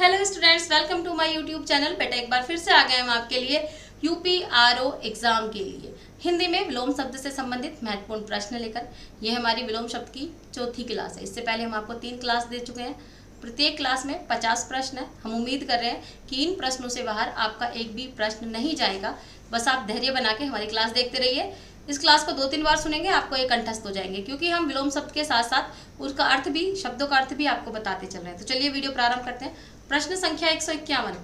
Hello students, welcome to my YouTube channel. बेटा एक बार फिर से आ गए हम आपके लिए यूपीआरओ एग्जाम के लिए हिंदी में विलोम शब्द से संबंधित महत्वपूर्ण प्रश्न लेकर। ये हमारी विलोम शब्द की चौथी क्लास है। इससे पहले हम आपको 3 क्लास दे चुके हैं। प्रत्येक क्लास में 50 प्रश्न है। हम उम्मीद कर रहे हैं कि इन प्रश्नों से बाहर आपका एक भी प्रश्न नहीं जाएगा। बस आप धैर्य बना के हमारी क्लास देखते रहिए। इस क्लास को 2-3 बार सुनेंगे, आपको एक कंठस्थ हो जाएंगे, क्योंकि हम विलोम शब्द के साथ साथ उसका अर्थ भी, शब्दों का अर्थ भी आपको बताते चल रहे हैं। तो चलिए वीडियो प्रारंभ करते हैं। प्रश्न संख्या 151।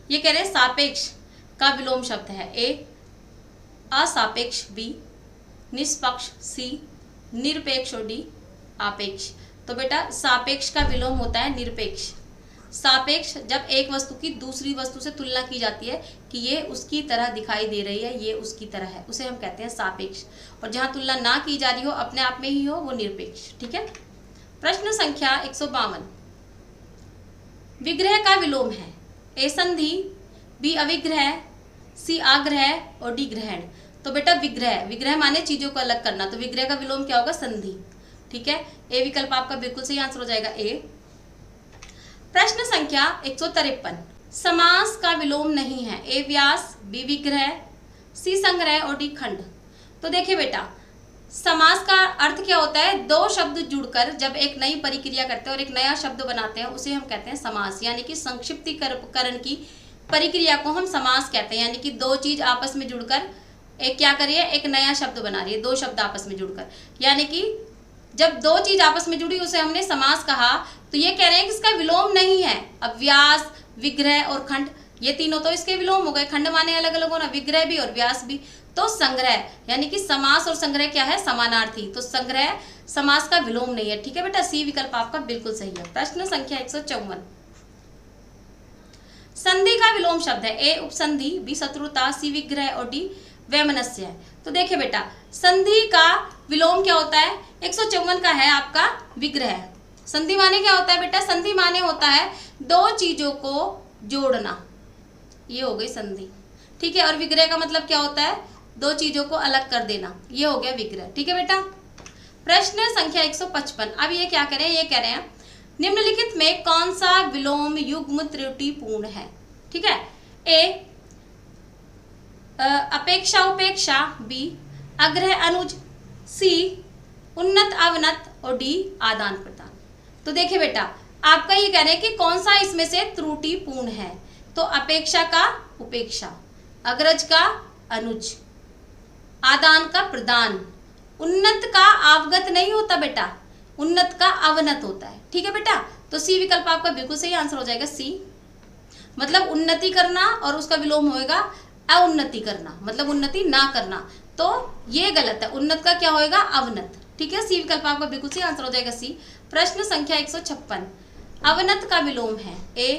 ये कह रहे हैं सापेक्ष का विलोम शब्द है। ए असापेक्ष, बी निष्पक्ष, सी निरपेक्ष और डी आपेक्ष। तो बेटा सापेक्ष का विलोम होता है निरपेक्ष। सापेक्ष जब एक वस्तु की दूसरी वस्तु से तुलना की जाती है कि ये उसकी तरह दिखाई दे रही है, ये उसकी तरह है, उसे हम कहते हैं सापेक्ष। और जहां तुलना ना की जा रही हो, अपने आप में ही हो, वो निरपेक्ष। ठीक है। प्रश्न संख्या 152। विग्रह का विलोम है। ए संधि, बी अविग्रह, सी आग्रह और डी ग्रहण। तो बेटा विग्रह, विग्रह माने चीजों को अलग करना, तो विग्रह का विलोम क्या होगा? संधि। ठीक है। ए विकल्प आपका बिल्कुल सही आंसर हो जाएगा, ए। प्रश्न संख्या 153। समास का विलोम नहीं है। ए व्यास, बी विग्रह, सी संग्रह और डी खंड। तो देखिए बेटा, समास का अर्थ क्या होता है? दो शब्द जुड़कर जब एक नई परिक्रिया करते हैं और एक नया शब्द बनाते हैं, उसे हम कहते हैं समास। यानी कि संक्षिप्तीकरण की प्रक्रिया को हम समास कहते हैं। यानी कि दो चीज आपस में जुड़कर एक क्या करिए, एक नया शब्द बना रही है, दो शब्द आपस में जुड़कर। यानी कि जब दो चीज आपस में जुड़ी उसे हमने समास कहा। तो ये कह रहे हैं कि इसका विलोम नहीं है। अब व्यास, विग्रह और खंड, ये तीनों तो इसके विलोम हो गए। खंड माने अलग अलग होना, विग्रह भी और व्यास भी। तो संग्रह, यानी कि समास और संग्रह क्या है? समानार्थी। तो संग्रह समास का विलोम नहीं है। ठीक है बेटा, सी विकल्प आपका बिल्कुल सही है। प्रश्न संख्या 154। संधि का विलोम शब्द है। ए उपसंधि, बी शत्रुता, सी विग्रह और डी वैमनस्य है। तो देखिए बेटा, संधि का विलोम क्या होता है? 154 का है आपका विग्रह। संधि माने क्या होता है बेटा? संधि माने होता है दो चीजों को जोड़ना, ये हो गई संधि। ठीक है। और विग्रह का मतलब क्या होता है? दो चीजों को अलग कर देना, ये हो गया विग्रह। ठीक है बेटा। प्रश्न संख्या 155। अब ये क्या करें? ये कह रहे हैं निम्नलिखित में कौन सा विलोम युग्म त्रुटिपूर्ण है? ठीक है। ए अपेक्षा उपेक्षा, बी अग्रह अनुज, सी उन्नत अवनत और डी आदान प्रदान। तो देखिए बेटा, आपका ये कह रहे हैं कि कौन सा इसमें से त्रुटिपूर्ण है। तो अपेक्षा का उपेक्षा, अग्रज का अनुज, आदान का प्रदान, उन्नत का अवगत नहीं होता बेटा, उन्नत का अवनत होता है। ठीक है बेटा। तो सी विकल्प आपका बिल्कुल सही आंसर हो जाएगा, सी। मतलब उन्नति करना और उसका विलोम होएगा अउन्नति करना, मतलब उन्नति ना करना। तो ये गलत है। उन्नत का क्या होएगा? अवनत। ठीक है। सी विकल्प आपका बिल्कुल सही आंसर हो जाएगा, सी। प्रश्न संख्या 156। अवनत का विलोम है। ए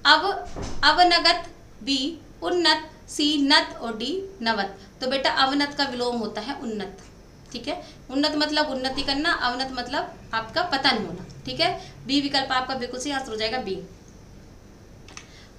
अवनगत, बी उन्नत, सी नत और डी नवत। तो बेटा अवनत का विलोम होता है उन्नत। ठीक है। उन्नत मतलब उन्नति करना, अवनत मतलब आपका पतन होना। ठीक है। बी विकल्प आपका बिल्कुल सही आंसर हो जाएगा, बी।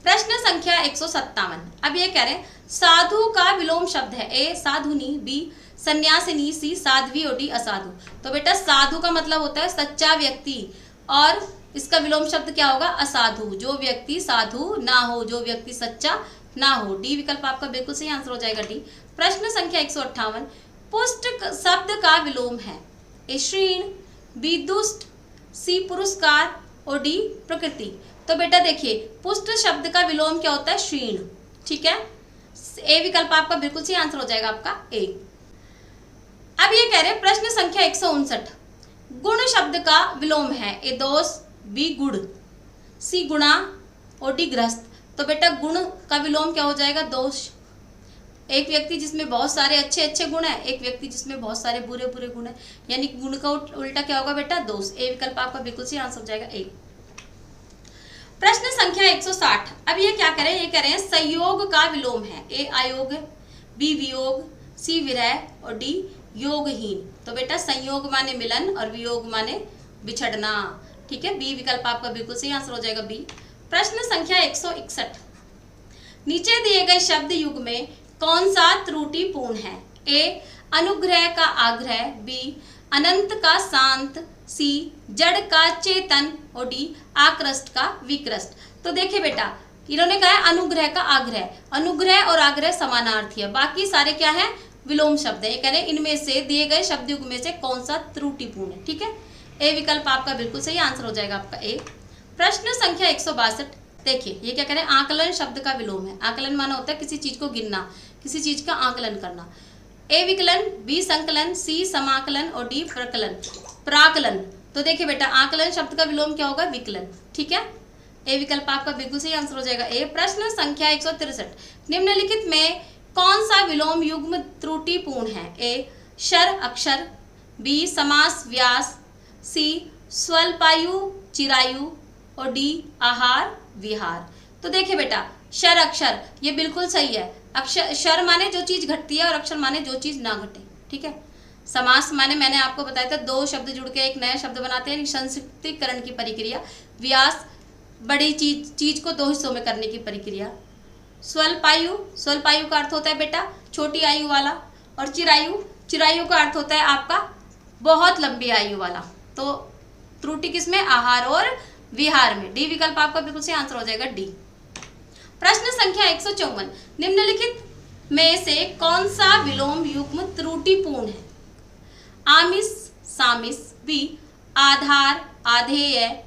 प्रश्न संख्या 157। अब ये कह रहे हैं साधु का विलोम शब्द है। ए साधुनी, बी सन्यासिनी, सी साध्वी और डी असाधु। तो बेटा साधु का मतलब होता है सच्चा व्यक्ति, और इसका विलोम शब्द क्या होगा? असाधु। जो व्यक्ति साधु ना हो, जो व्यक्ति सच्चा ना हो। डी विकल्प आपका बिल्कुल सही आंसर हो जाएगा, डी। प्रश्न संख्या 158। पुष्ट शब्द का विलोम है। ए श्रीण, बी दुष्ट, सी पुरस्कार और डी प्रकृति। तो बेटा देखिए, पुष्ट शब्द का विलोम क्या होता है? श्रीण। ठीक है। ए विकल्प आपका बिल्कुल सही आंसर हो जाएगा, आपका ए। अब ये कह रहे हैं प्रश्न संख्या 159। गुण शब्द का विलोम है। ए दोष, बी गुण, सी गुणा और डी गृहस्थ। तो बेटा गुण का विलोम क्या हो जाएगा? दोष। एक व्यक्ति जिसमें बहुत सारे अच्छे अच्छे गुण है, एक व्यक्ति जिसमें बहुत सारे बुरे बुरे गुण है, यानी गुण का उल्टा क्या होगा बेटा? दोष। ए विकल्प आपका बिल्कुल सही आंसर हो जाएगा, ए। प्रश्न संख्या 160। अब ये क्या करें? ये कह रहे हैं संयोग का विलोम है। ए अयोग, बी वियोग, सी विरह और डी योगहीन। तो बेटा संयोग माने मिलन और वियोग माने बिछड़ना। ठीक है। बी विकल्प आपका बिल्कुल सही आंसर हो जाएगा, बी। प्रश्न संख्या 161। नीचे दिए गए शब्द युग में कौन सा त्रुटिपूर्ण है? ए अनुग्रह का आग्रह, बी अनंत का शांत, सी जड़ का चेतन और डी आकृष्ट का विकृष्ट। तो देखिए बेटा, इन्होंने कहा है अनुग्रह का आग्रह, अनुग्रह और आग्रह समानार्थी है, बाकी सारे क्या है, विलोम शब्द है। ये कह रहे हैं इनमें से दिए गए शब्द युग में से कौन सा त्रुटिपूर्ण है। ठीक है, ए विकल्प आपका बिल्कुल सही आंसर हो जाएगा आपका ए। प्रश्न संख्या 162, देखिए ये क्या कह रहे हैं, आकलन शब्द का विलोम है। आकलन माना होता है किसी चीज को गिनना, किसी चीज का आकलन करना। ए विकलन, बी संकलन, सी समाकलन और डी प्रकलन प्राकलन। तो देखिए बेटा, आकलन शब्द का विलोम क्या होगा, विकलन। ठीक है, ए विकल्प आपका बिल्कुल सही आंसर हो जाएगा ए। प्रश्न संख्या 163, निम्नलिखित में कौन सा विलोम युग्म त्रुटिपूर्ण है। ए शर अक्षर, बी समास व्यास, सी स्वल्पायु चिरायु और डी आहार विहार। तो देखिए बेटा, शर अक्षर ये बिल्कुल सही है। अक्षर, शर माने जो चीज घटती है और अक्षर माने जो चीज ना घटे। ठीक है, समास माने मैंने आपको बताया था दो शब्द जुड़ के एक नया शब्द बनाते हैं, संक्षिप्तीकरण की प्रक्रिया। व्यास बड़ी चीज को दो हिस्सों में करने की प्रक्रिया। स्वल्पायु, स्वल्पायु का अर्थ होता है बेटा छोटी आयु वाला, और चिरायु, चिरायु का अर्थ होता है आपका बहुत लंबी आयु वाला। तो त्रुटि किसमें, आहार और विहार में। डी विकल्प आपका बिल्कुल सही आंसर हो जाएगा डी। प्रश्न संख्या 154, निम्नलिखित में से कौन सा विलोम युग्म त्रुटिपूर्ण है। आमिष सामिष, बी आधार आधेय,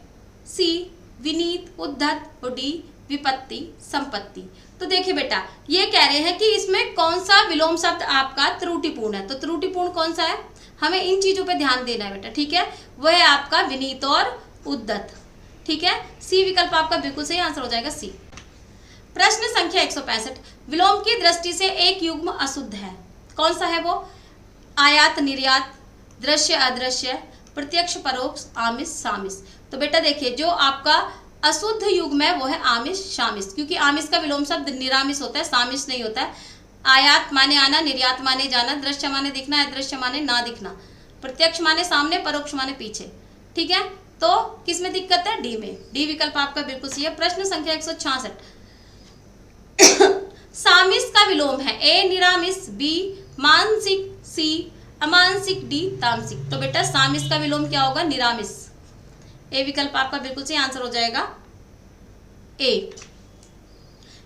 सी विनीत उद्धत और डी विपत्ति संपत्ति। तो देखिए बेटा, ये कह रहे हैं कि इसमें कौन सा विलोम शब्द आपका त्रुटिपूर्ण है। तो त्रुटिपूर्ण कौन सा है, हमें इन चीजों पे ध्यान देना है बेटा। ठीक है, वह है आपका विनीत और उद्धत। ठीक है, सी विकल्प आपका बिल्कुल सही आंसर हो जाएगा सी। प्रश्न संख्या 165, विलोम की दृष्टि से एक युग्म अशुद्ध है, कौन सा है वो। आयात निर्यात, दृश्य अदृश्य, प्रत्यक्ष परोक्ष, आमिष सामिष। तो बेटा देखिए, जो आपका अशुद्ध युग्म है वो है आमिष शामिष, क्योंकि आमिष का विलोम शब्द निरामिष होता है, सामिष नहीं होता है। आयात माने आना, निर्यात माने जाना, दृश्य माने दिखना, अदृश्य माने ना दिखना, प्रत्यक्ष माने सामने, परोक्ष माने पीछे। ठीक है, तो किस में दिक्कत है, डी में। डी विकल्प आपका बिल्कुल सही है। प्रश्न संख्या 166, सामिष का विलोम है। ए निरामिष, बी मानसिक, सी अमानसिक, डी तामसिक। तो बेटा सामिष का विलोम क्या होगा, निरामिष। ए विकल्प आपका बिल्कुल सही आंसर हो जाएगा ए।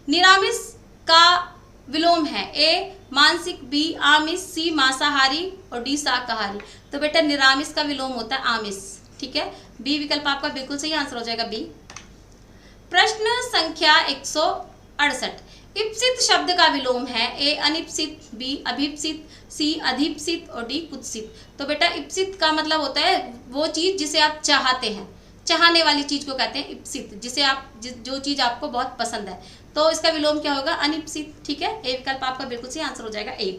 निरामिष का विलोम है ए मांसिक, बी आमिष, सी मांसाहारी और डी शाकाहारी। तो बेटा निरामिष का विलोम होता है आमिष। ठीक है, बी विकल्प आपका बिल्कुल सही आंसर हो जाएगा बी। प्रश्न संख्या 168, इप्सित शब्द का विलोम है। ए अनिप्सित, बी अभिप्सित, सी अधिप्सित और डी कुत्सित। तो बेटा इप्सित का मतलब होता है वो चीज जिसे आप चाहते हैं, चाहने वाली चीज को कहते हैं इप्सित, जिसे आप जो चीज आपको बहुत पसंद है। तो इसका विलोम क्या होगा, अनिप्सित। ठीक है, ए विकल्प आपका बिल्कुल सही आंसर हो जाएगा ए।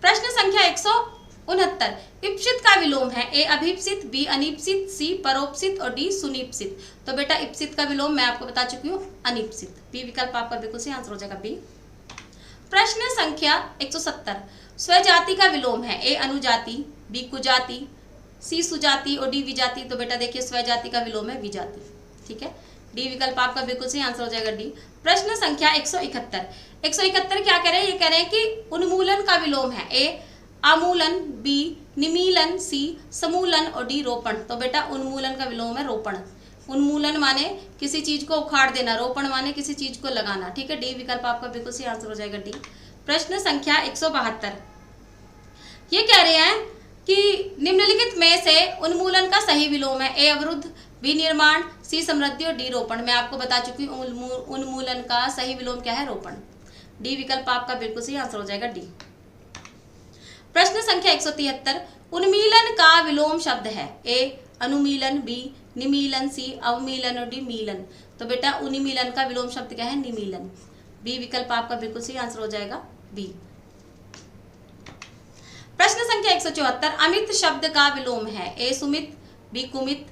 प्रश्न संख्या 169, इप्सित का विलोम है। ए अभिप्सित, बी अनिप्सित, सी परोप्सित और डी सुनिप्सित। तो बेटा इप्सित का विलोम मैं आपको बता चुकी हूँ, अनिप्सित। बी विकल्प आपका बिल्कुल सही आंसर हो जाएगा बी। प्रश्न संख्या 170, स्वजाति का विलोम है। ए अनुजाति, बी कुजाति, सी सुजाति और डी विजाति। तो बेटा देखिए स्वजाति का विलोम है विजाति। ठीक है, डी विकल्प आपका बिल्कुल सही आंसर हो जाएगा डी। प्रश्न संख्या 171, 171 क्या कह रहे हैं, ये कह रहे हैं कि उन्मूलन का विलोम है। ए आमूलन, बी निमीलन, सी समूलन और डी रोपण। तो बेटा उन्मूलन का विलोम है रोपण। उन्मूलन माने किसी चीज को उखाड़ देना, रोपण माने किसी चीज को लगाना। ठीक है, डी विकल्प आपका बिल्कुल सही आंसर हो जाएगा डी। प्रश्न संख्या 172, ये कह रहे हैं कि निम्नलिखित में से उन्मूलन का सही विलोम है। ए अवरुद्ध, बी निर्माण, सी समृद्धि और डी रोपण। मैं आपको बता चुकी हूँ उन्मूलन का सही विलोम क्या है, रोपण। डी विकल्प आपका बिल्कुल सही आंसर हो जाएगा डी। प्रश्न संख्या 173, उन्मीलन का विलोम शब्द है। ए अनुमीलन, बी निमीलन, सी अवमीलन और डी मीलन। तो बेटा उन्मीलन का विलोम शब्द क्या है, निमीलन। बी विकल्प आपका बिल्कुल सही आंसर हो जाएगा बी। प्रश्न संख्या 174, अमित शब्द का विलोम है। ए सुमित, बी कुमित,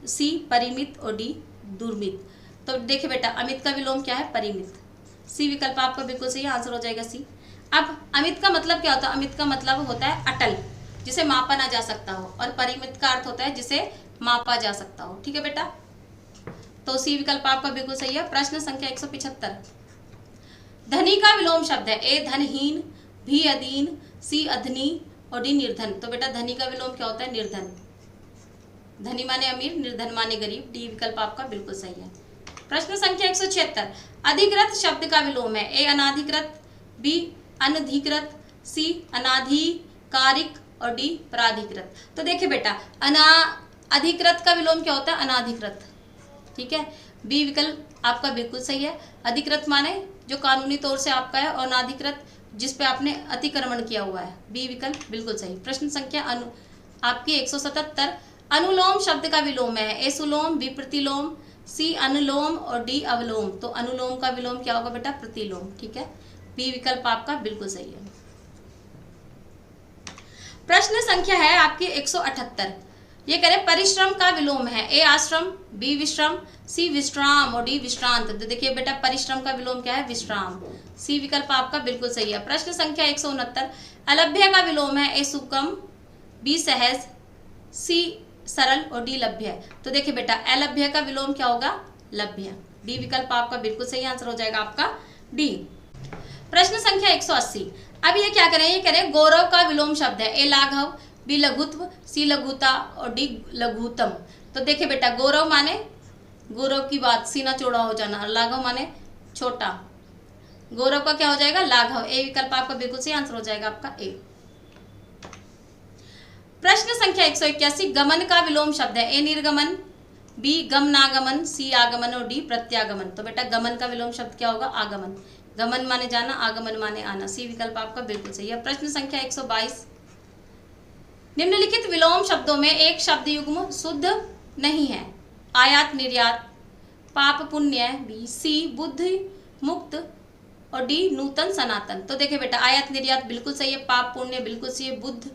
सी परिमित और डी दुर्मित। तो देखिए बेटा अमित का विलोम क्या है, परिमित। सी विकल्प आपका बिल्कुल सही आंसर हो जाएगा सी। अब अमित का मतलब क्या होता है, अमित का मतलब होता है अटल, जिसे मापा ना जा सकता हो, और परिमित का अर्थ होता है जिसे मापा जा सकता हो। ठीक है बेटा, तो सी विकल्प आपका बिल्कुल सही है। प्रश्न संख्या 175, धनी का विलोम शब्द है। ए धनहीन, बी अधीन, सी अधनी और डी निर्धन। तो बेटा धनी का विलोम क्या होता है, निर्धन। धनी माने अमीर, निर्धन माने गरीब। डी विकल्प आपका बिल्कुल सही है। प्रश्न संख्या 176, अधिकृत शब्द का विलोम है। ए अनाधिकृत, बी अनधिकृत, सी अनाधिकारिक और डी प्राधिकृत। तो देखिए बेटा, अधिकृत का विलोम क्या होता है? अनाधिकृत। ठीक है, बी विकल्प आपका बिल्कुल सही है। अधिकृत माने जो कानूनी तौर से आपका है, और अनाधिकृत जिस पे आपने अतिक्रमण किया हुआ है। बी विकल्प बिल्कुल सही। प्रश्न संख्या आपकी 177, अनुलोम शब्द का विलोम है। ए सुलोम, बी प्रतिलोम, सी अनुलोम और डी अवलोम। तो अनुलोम का विलोम क्या होगा बेटा? प्रतिलोम। ठीक है, बी विकल्प आपका बिल्कुल सही है। प्रश्न संख्या है आपकी 178, ये कह रहे परिश्रम का विलोम है। ए आश्रम, बी विश्रम, सी विश्राम और डी विश्रांत। तो देखिए बेटा, परिश्रम का विलोम क्या है? विश्राम। सी विकल्प आपका बिल्कुल सही है। प्रश्न संख्या 169, अलभ्य का विलोम है। ए सुगम, बी सहज, सी सरल और डी लभ्य। तो देखिए बेटा, अलभ्य का विलोम क्या होगा? लभ्य। डी विकल्प आपका बिल्कुल सही आंसर हो जाएगा आपका डी। प्रश्न संख्या 180, अब ये क्या करें? ये करें गौरव का विलोम शब्द है। ए लाघव, बी लघुत्व, सी लघुता और डी लघुतम। तो देखिए बेटा, गौरव माने गौरव की बात, सीना चौड़ा हो जाना, और लाघव माने छोटा। गौरव का क्या हो जाएगा? लाघव। ए विकल्प आपका बिल्कुल सही आंसर हो जाएगा आपका ए। प्रश्न संख्या 181, गमन का विलोम शब्द है। ए निर्गमन, बी गमनागमन, सी आगमन और डी प्रत्यागमन। तो बेटा, गमन का विलोम शब्द क्या होगा? आगमन। गमन माने जाना, आगमन माने आना। सी विकल्प आपका बिल्कुल सही है। प्रश्न संख्या 122, निम्नलिखित विलोम शब्दों में एक शब्द युग्म शुद्ध नहीं है। आयात निर्यात, पाप पुण्य, बी सी बुद्धि मुक्त और डी नूतन सनातन। तो देखिए बेटा, आयात निर्यात बिल्कुल सही है, पाप पुण्य बिल्कुल सही है, बुद्ध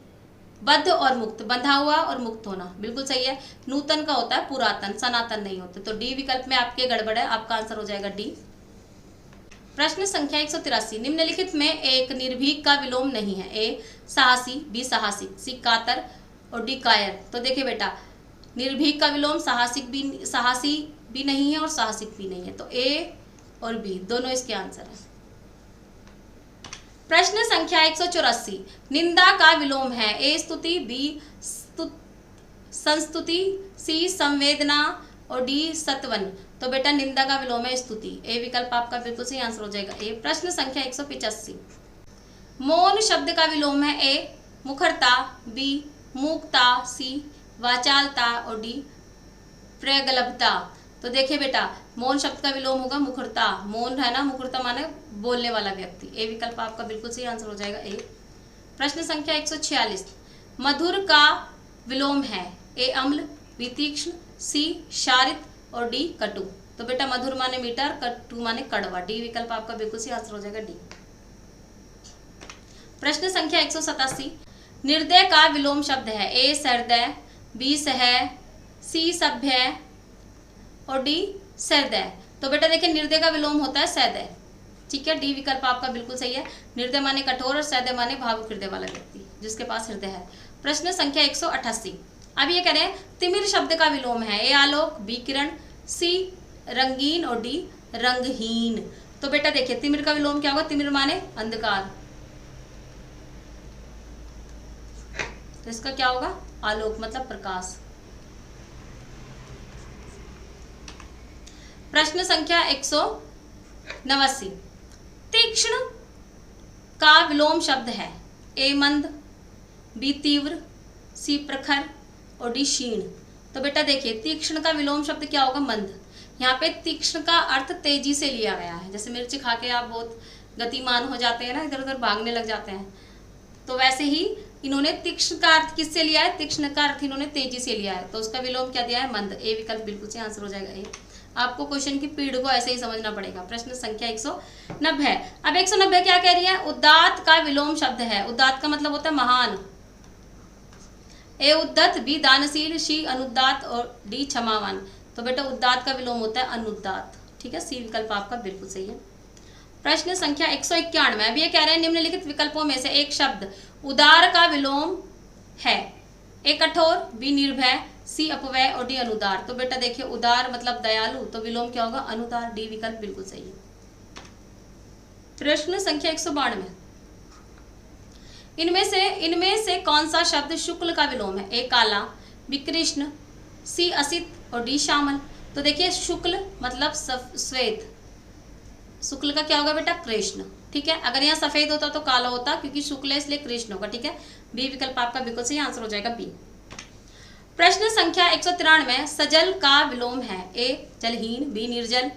बद्ध और मुक्त, बंधा हुआ और मुक्त होना बिल्कुल सही है। नूतन का होता है पुरातन, सनातन नहीं होते। तो डी विकल्प में आपके गड़बड़ है, आपका आंसर हो जाएगा डी। प्रश्न संख्या 183, निम्नलिखित में एक निर्भीक का विलोम नहीं है। ए साहसी, बी साहसिक, सी कातर और डी कायर। तो देखिए बेटा, निर्भीक का विलोम साहसी भी नहीं है और साहसिक भी नहीं है। तो ए और बी दोनों इसके आंसर है। प्रश्न संख्या 184, निंदा का विलोम है। ए स्तुति, बी संस्तुति, सी संवेदना और डी सत्वन। तो बेटा, निंदा का विलोम है स्तुति। ए विकल्प आपका बिल्कुल सही आंसर हो जाएगा ए। प्रश्न संख्या 185, मौन शब्द का विलोम है। ए मुखरता, बी मूकता, सी वाचालता और डी प्रगल्भता। तो देखिए बेटा, मौन शब्द का विलोम होगा मुखरता। मौन है ना, मुखरता माने बोलने वाला व्यक्ति। ए विकल्प आपका बिल्कुल सही आंसर हो जाएगा ए। प्रश्न संख्या 146, मधुर का विलोम है। ए अम्ल, बी तीक्ष्ण, सी शारित और डी कटु। तो बेटा, मधुर माने मीठा, कटु माने कड़वा। डी विकल्प आपका बिल्कुल सही आंसर हो जाएगा डी। प्रश्न संख्या 187, निर्दय का विलोम शब्द है। ए सरदय, बी सह, सी सभ्य और डी सहृदय। तो बेटा देखिए, निर्दय का विलोम होता है सहृदय। ठीक है, डी विकल्प आपका बिल्कुल सही है। निर्दय माने कठोर और सहृदय माने भावुक हृदय वाला व्यक्ति, जिसके पास हृदय है। प्रश्न संख्या 188, अब ये कह रहे हैं तिमिर शब्द का विलोम है। ए आलोक, बी किरण, सी रंगीन और डी रंगहीन। तो बेटा देखिए, तिमिर का विलोम क्या होगा? तिमिर माने अंधकार, तो इसका क्या होगा? आलोक मतलब प्रकाश। प्रश्न संख्या 189, तीक्ष्ण का विलोम शब्द है। ए मंद, बी तीव्र, सी प्रखर और डी क्षीण। तो बेटा देखिए, तीक्ष्ण का विलोम शब्द क्या होगा? मंद। यहाँ पे तीक्ष्ण का अर्थ तेजी से लिया गया है। जैसे मिर्च खा के आप बहुत गतिमान हो जाते हैं ना, इधर उधर भागने लग जाते हैं, तो वैसे ही इन्होंने तीक्ष्ण का अर्थ किससे लिया है? तीक्ष्ण का अर्थ इन्होंने तेजी से लिया है, तो उसका विलोम क्या दिया है? मंद। ए विकल्प बिल्कुल से आंसर हो जाएगा ए। आपको क्वेश्चन की पीढ़ को ऐसे ही समझना पड़ेगा। प्रश्न संख्या 190, अब 190 क्या कह रही है? उदात्त का विलोम शब्द है। उदात्त का मतलब होता है महान। ए उद्धत, बी दानशील, सी अनुदात और डी क्षमावान। तो बेटा, उदात्त का विलोम होता है अनुदात। ठीक है, सी विकल्प आपका बिल्कुल सही है। प्रश्न संख्या 191, अब ये कह रहे हैं निम्नलिखित विकल्पों में से एक शब्द उदार का विलोम है। ए कठोर, बी निर्भय, सी अपव्यय और डी अनुदार। तो बेटा देखिए, उदार मतलब दयालु, तो विलोम क्या होगा? अनुदार। डी विकल्प बिल्कुल सही है। प्रश्न संख्या 192, इनमें से कौन सा शब्द शुक्ल का विलोम है? ए काला, बी कृष्ण, सी असित और डी श्यामल। तो देखिए शुक्ल मतलब श्वेत, शुक्ल का क्या होगा बेटा कृष्ण, ठीक है। अगर यहाँ सफेद होता तो काला होता, क्योंकि शुक्ल है इसलिए कृष्ण होगा, ठीक है। बी विकल्प आपका बिल्कुल सही आंसर हो जाएगा बी। प्रश्न संख्या 193, सजल का विलोम है। ए जलहीन, बी निर्जल,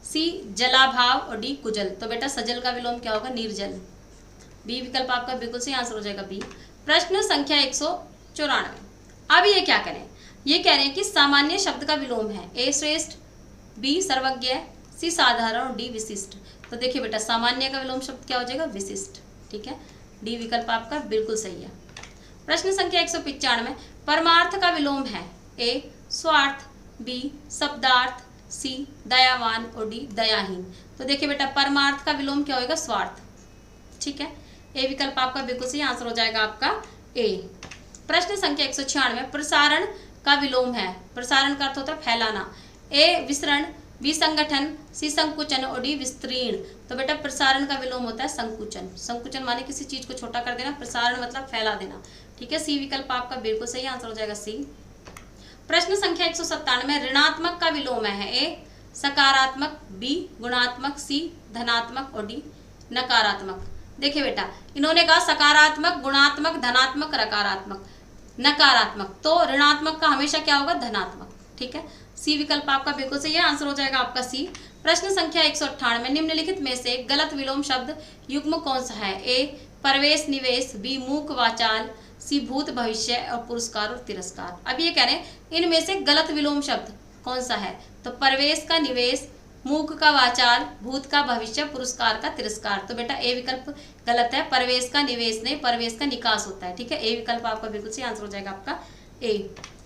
सी जलाभाव और डी कुजल। तो बेटा सजल का विलोम क्या होगा, निर्जल। बी विकल्प आपका बिल्कुल सही आंसर हो जाएगा बी। प्रश्न संख्या 194, अब ये क्या करें, ये कह रहे हैं कि सामान्य शब्द का विलोम है। ए श्रेष्ठ, बी सर्वज्ञ, सी साधारण और डी विशिष्ट। तो देखिए बेटा सामान्य का विलोम शब्द क्या हो जाएगा, विशिष्ट, ठीक है। डी विकल्प आपका बिल्कुल सही है। प्रश्न संख्या 195, परमार्थ का विलोम है। ए स्वार्थ, बी शब्दार्थ, सी दयावान और डी दयाहीन। तो देखिए बेटा परमार्थ का विलोम क्या होगा, स्वार्थ, ठीक है। ए विकल्प आपका बिल्कुल सही आंसर हो जाएगा आपका ए। प्रश्न संख्या 196, प्रसारण का विलोम है। प्रसारण का अर्थ होता है फैलाना। ए विसरण, बी संगठन, सी संकुचन और डी विस्तीर्ण। तो बेटा प्रसारण का विलोम होता है संकुचन। संकुचन माने किसी चीज को छोटा कर देना, प्रसारण मतलब फैला देना, ठीक है। सी विकल्प आपका बिल्कुल सही आंसर हो जाएगा सी। प्रश्न संख्या 197, ऋणात्मक का विलोम है। ए सकारात्मक, बी गुणात्मक, सी धनात्मक और डी नकारात्मक। देखिए बेटा इन्होंने कहा सकारात्मक, गुणात्मक, धनात्मक, नकारात्मक, नकारात्मक, तो ऋणात्मक का हमेशा क्या होगा, धनात्मक, ठीक है। सी विकल्प आपका बिल्कुल सही है, आंसर हो जाएगा आपका सी। प्रश्न संख्या 198, निम्नलिखित में से गलत विलोम शब्द युग्म कौन सा है। ए परवेश निवेश, बी मूक वाचाल, सी भूत भविष्य और पुरस्कार और तिरस्कार। अब ये कह रहे हैं इनमें से गलत विलोम शब्द कौन सा है। तो परवेश का निवेश, मूक का वाचाल, भूत का भविष्य, पुरस्कार का तिरस्कार। तो बेटा ए विकल्प गलत है, परवेश का निवेश नहीं, परवेश का निकास होता है, ठीक है। ए विकल्प आपका बिल्कुल सही आंसर हो जाएगा आपका ए।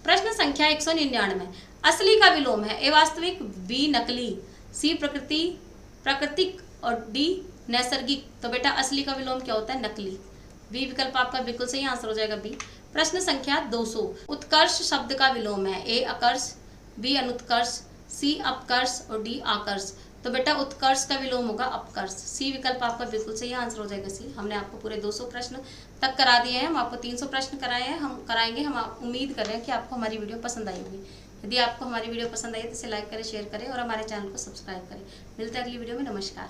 प्रश्न संख्या 199, असली का विलोम है। ए वास्तविक, बी नकली, सी प्रकृति प्राकृतिक और डी नैसर्गिक। तो बेटा असली का विलोम क्या होता है, नकली। बी विकल्प आपका बिल्कुल सही आंसर हो जाएगा बी। प्रश्न संख्या 200, उत्कर्ष शब्द का विलोम है। ए अकर्ष, बी अनुत्कर्ष, सी अपकर्ष और डी आकर्ष। तो बेटा उत्कर्ष का विलोम होगा अपकर्ष। सी विकल्प आपका बिल्कुल सही आंसर हो जाएगा सी। हमने आपको पूरे 200 प्रश्न तक करा दिए हैं, हम आपको 300 प्रश्न कराए हैं, हम कराएंगे। हम उम्मीद कर रहे हैं कि आपको हमारी वीडियो पसंद आई होगी। यदि आपको हमारी वीडियो पसंद आई तो इसे लाइक करें, शेयर करें और हमारे चैनल को सब्सक्राइब करें। मिलते हैं अगली वीडियो में, नमस्कार।